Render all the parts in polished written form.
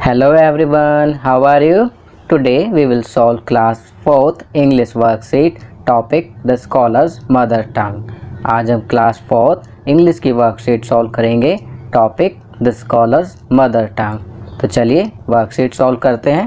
Hello everyone, how are you? Today we will solve class 4th English worksheet topic The Scholar's Mother Tongue। आज हम class 4th English की worksheet solve करेंगे topic the scholars mother tongue. तो चलिए worksheet solve करते हैं।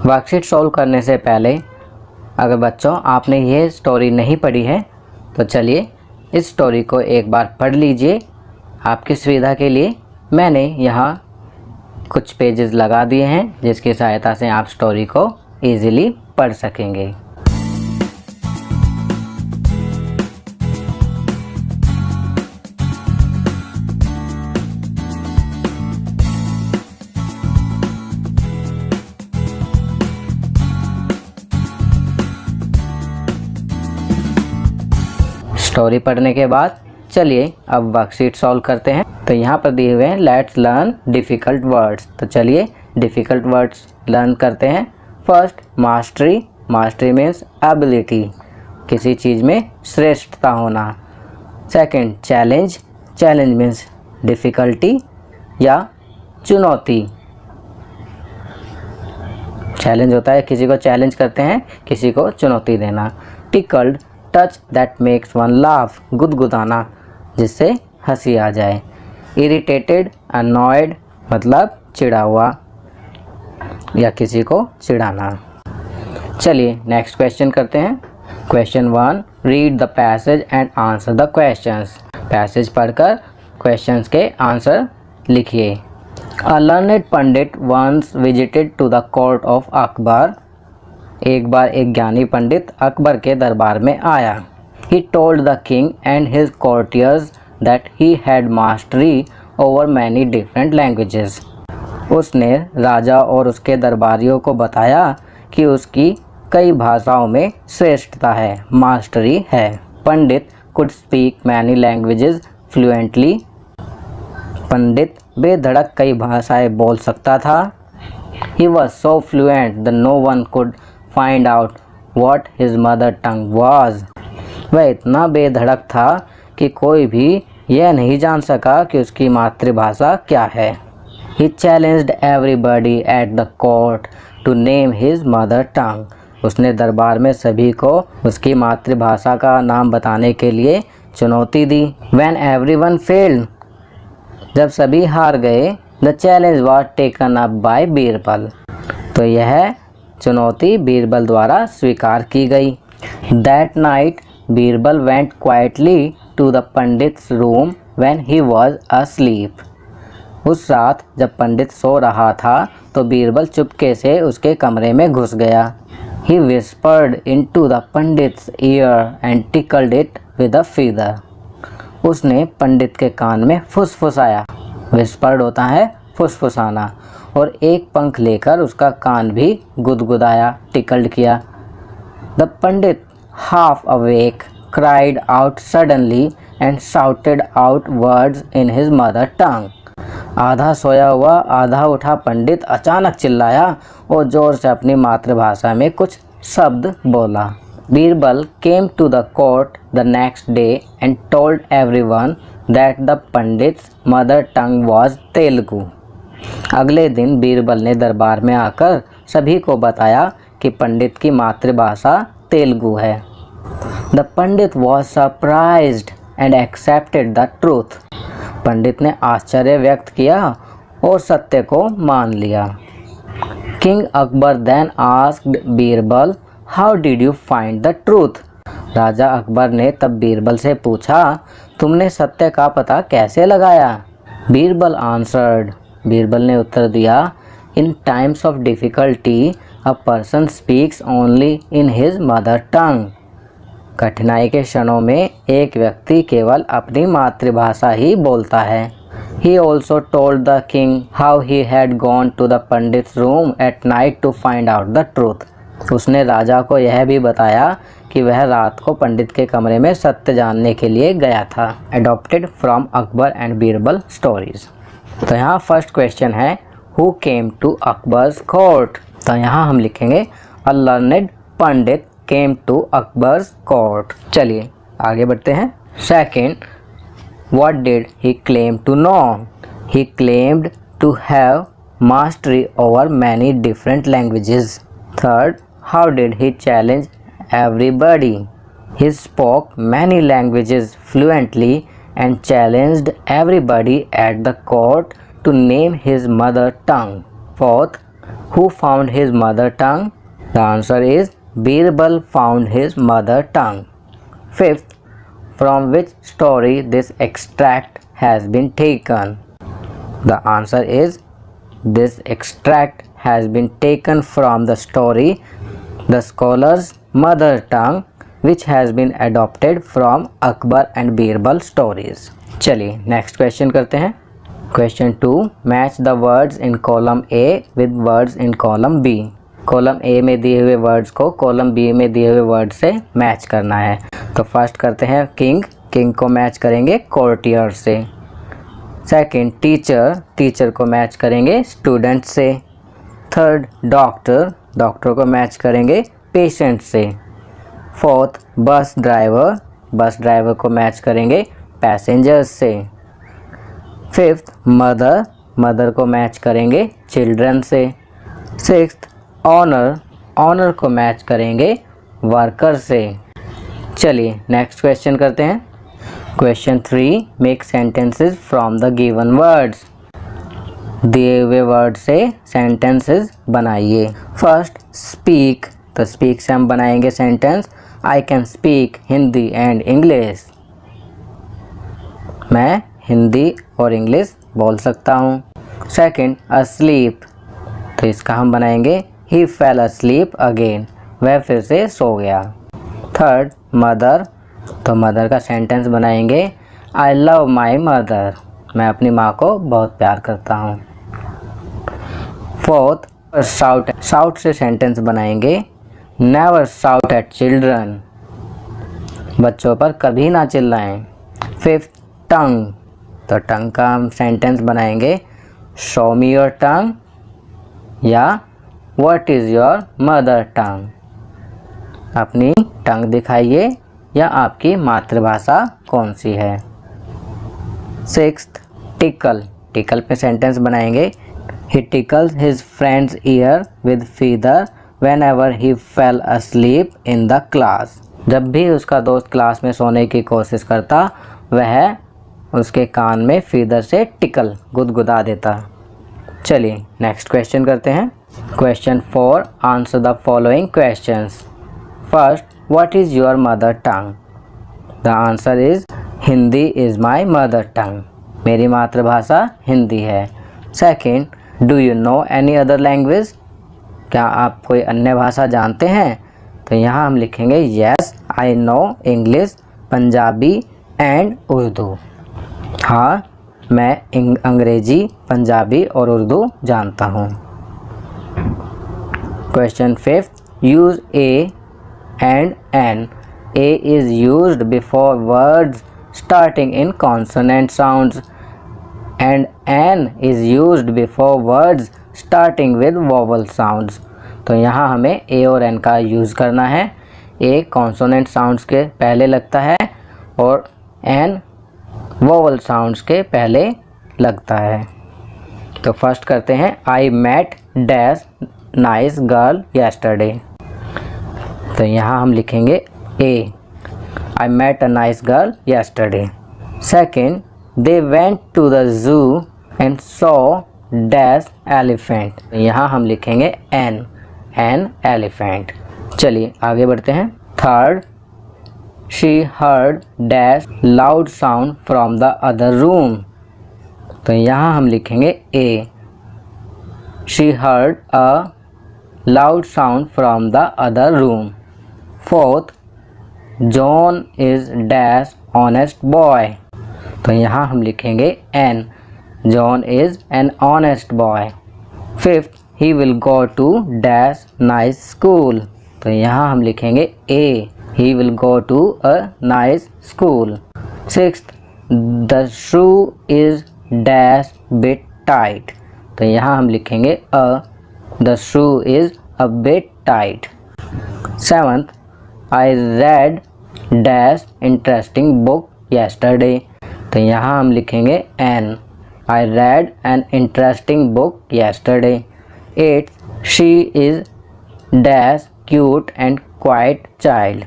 Worksheet solve करने से पहले अगर बच्चों आपने ये स्टोरी नहीं पढ़ी है तो चलिए इस स्टोरी को एक बार पढ़ लीजिए। आपकी सुविधा के लिए मैंने यहाँ कुछ पेजेस लगा दिए हैं जिसकी सहायता से आप स्टोरी को इजीली पढ़ सकेंगे। स्टोरी पढ़ने के बाद चलिए अब वर्कशीट सॉल्व करते हैं। तो यहाँ पर दिए हुए हैं लेट्स लर्न डिफ़िकल्ट वर्ड्स। तो चलिए डिफ़िकल्ट वर्ड्स लर्न करते हैं। First mastery, mastery means ability, किसी चीज़ में श्रेष्ठता होना। Second challenge, challenge means difficulty या चुनौती। चैलेंज होता है किसी को चैलेंज करते हैं, किसी को चुनौती देना। Tickled, touch that makes one laugh, गुदगुदाना जिससे हंसी आ जाए। इरिटेटेड, अनॉयड मतलब चिढ़ा हुआ या किसी को चिढ़ाना। चलिए नेक्स्ट क्वेश्चन करते हैं। Question 1, read the passage and answer the questions. Passage पढ़कर क्वेश्चंस के आंसर लिखिए। A learned pandit once visited to the court of Akbar. एक बार एक ज्ञानी पंडित अकबर के दरबार में आया। He told the king and his courtiers that he had mastery over many different languages. उसने राजा और उसके दरबारियों को बताया कि उसकी कई भाषाओं में श्रेष्ठता है, मास्टरी है। पंडित could speak many languages fluently. पंडित बेधड़क कई भाषाएं बोल सकता था। He was so fluent that no one could find out what his mother tongue was. वह इतना बेधड़क था कि कोई भी यह नहीं जान सका कि उसकी मातृभाषा क्या है। He challenged everybody at the court to name his mother tongue. उसने दरबार में सभी को उसकी मातृभाषा का नाम बताने के लिए चुनौती दी। When everyone failed, जब सभी हार गए, the challenge was taken up by Birbal. तो यह चुनौती बीरबल द्वारा स्वीकार की गई। That night, Birbal went quietly to the पंडित's room when he was asleep. उस रात जब पंडित सो रहा था तो बीरबल चुपके से उसके कमरे में घुस गया। He whispered into the पंडित's ear and tickled it with a feather. उसने पंडित के कान में फुसफुसाया। Whispered होता है फुसफुसाना, और एक पंख लेकर उसका कान भी गुदगुदाया, टिकल्ड किया। The Pandit half awake, cried out suddenly and shouted out words in his mother tongue. आधा सोया हुआ आधा उठा पंडित अचानक चिल्लाया और जोर से अपनी मातृभाषा में कुछ शब्द बोला। Birbal came to the court the next day and told everyone that the पंडित's mother tongue was Telugu. अगले दिन बीरबल ने दरबार में आकर सभी को बताया कि पंडित की मातृभाषा तेलुगु है। The Pandit was surprised and accepted the truth. पंडित ने आश्चर्य व्यक्त किया और सत्य को मान लिया। King Akbar then asked Birbal, How did you find the truth? राजा अकबर ने तब बीरबल से पूछा, तुमने सत्य का पता कैसे लगाया? बीरबल answered, बीरबल ने उत्तर दिया, In times of difficulty, a person speaks only in his mother tongue. कठिनाई के क्षणों में एक व्यक्ति केवल अपनी मातृभाषा ही बोलता है। He also told the king how he had gone to the पंडित's room at night to find out the truth. उसने राजा को यह भी बताया कि वह रात को पंडित के कमरे में सत्य जानने के लिए गया था। Adopted from Akbar and Birbal stories. तो यहाँ फर्स्ट क्वेश्चन है Who came to Akbar's court? तो यहाँ हम लिखेंगे A learned Pandit came to Akbar's court। चलिए आगे बढ़ते हैं। Second, what did he claim to know? He claimed to have mastery over many different languages. Third, how did he challenge everybody? He spoke many languages fluently and challenged everybody at the court to name his mother tongue. Fourth, who found his mother tongue? The answer is Birbal found his mother tongue. Fifth, from which story this extract has been taken? The answer is this extract has been taken from the story The Scholar's Mother Tongue, which has been adopted from Akbar and Birbal stories. चलिए next question करते हैं. Question 2, match the words in column A with words in column B. Column A में दिए हुए words को column B में दिए हुए वर्ड से मैच करना है. तो फर्स्ट करते हैं किंग. किंग को मैच करेंगे कोर्टियर से. Second teacher. टीचर को मैच करेंगे स्टूडेंट से. Third doctor. डॉक्टर को मैच करेंगे पेशेंट से. Fourth bus driver. Bus driver को मैच करेंगे पैसेंजर्स से. Fifth mother. मदर को मैच करेंगे चिल्ड्रन से. Sixth owner. ऑनर को मैच करेंगे वर्कर से. चलिए नेक्स्ट क्वेश्चन करते हैं. Question 3, make sentences from the given words. दिए हुए वर्ड से सेंटेंसेस बनाइए. First speak. तो स्पीक से हम बनाएंगे sentence I can speak Hindi and English. मैं हिंदी और इंग्लिश बोल सकता हूँ. Second asleep. तो इसका हम बनाएंगे ही फेल अस्लीप अगेन. वह फिर से सो गया. Third mother. तो मदर का सेंटेंस बनाएंगे आई लव माई मदर. मैं अपनी माँ को बहुत प्यार करता हूँ. Fourth shout. शाउट से सेंटेंस बनाएंगे नेवर शाउट एट चिल्ड्रन. बच्चों पर कभी ना चिल्लाएं. फिफ्थ टंग. तो टंग का हम सेंटेंस बनाएंगे शो मी योर टंग या what is your mother tongue. अपनी टंग दिखाइए या आपकी मातृभाषा कौन सी है. Sixth tickle. टिकल पे सेंटेंस बनाएंगे he tickles his friends ear with feather whenever he fell asleep in the class. जब भी उसका दोस्त क्लास में सोने की कोशिश करता वह उसके कान में फीदर से टिकल गुदगुदा देता. चलिए नेक्स्ट क्वेश्चन करते हैं. Question 4, answer the following questions. First, what is your mother tongue. The answer is Hindi is my mother tongue. मेरी मातृभाषा हिंदी है. Second, do you know any other language. क्या आप कोई अन्य भाषा जानते हैं. तो यहाँ हम लिखेंगे yes I know English Punjabi and Urdu. हाँ मैं अंग्रेजी पंजाबी और उर्दू जानता हूँ. Question 5, use a and an. A is used before words starting in consonant sounds and n is used before words starting with vowel sounds. तो यहाँ हमें a और n का यूज़ करना है. a कॉन्सोनेंट साउंड्स के पहले लगता है और n वोवल साउंड्स के पहले लगता है. तो फर्स्ट करते हैं I met dash nice girl yesterday. तो यहाँ हम लिखेंगे a I met a nice girl yesterday. Second, they went to the zoo and saw dash elephant. यहाँ हम लिखेंगे an elephant. चलिए आगे बढ़ते हैं. Third, she heard dash loud sound from the other room. तो यहाँ हम लिखेंगे a she heard a loud sound from the other room. Fourth, John is dash honest boy. तो यहाँ हम लिखेंगे n. John is an honest boy. Fifth, he will go to dash nice school. तो यहाँ हम लिखेंगे a. He will go to a nice school. Sixth, the shoe is dash bit tight. तो यहाँ हम लिखेंगे a. The shoe is a bit tight. Seventh, I read dash interesting book yesterday. तो यहाँ हम लिखेंगे an. I read an interesting book yesterday. 8. She is dash cute and quiet child.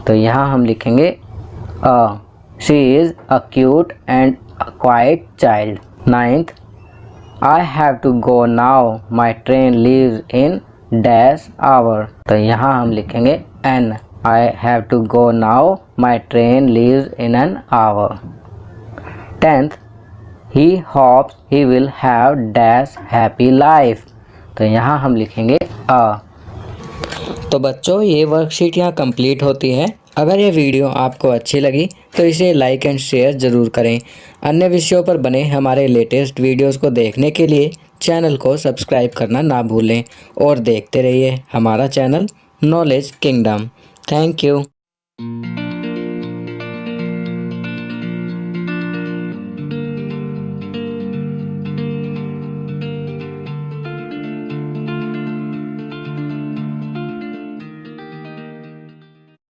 तो यहाँ हम लिखेंगे she is a cute and a quiet child. 9th, I have to go now. My train leaves in dash hour. तो यहाँ हम लिखेंगे n. I have to go now. My train leaves in an hour. 10th, he hopes he will have dash happy life. तो यहाँ हम लिखेंगे a. तो बच्चों ये वर्कशीट यहाँ कंप्लीट होती है। अगर ये वीडियो आपको अच्छी लगी तो इसे लाइक एंड शेयर ज़रूर करें। अन्य विषयों पर बने हमारे लेटेस्ट वीडियोस को देखने के लिए चैनल को सब्सक्राइब करना ना भूलें और देखते रहिए हमारा channel knowledge kingdom. Thank you.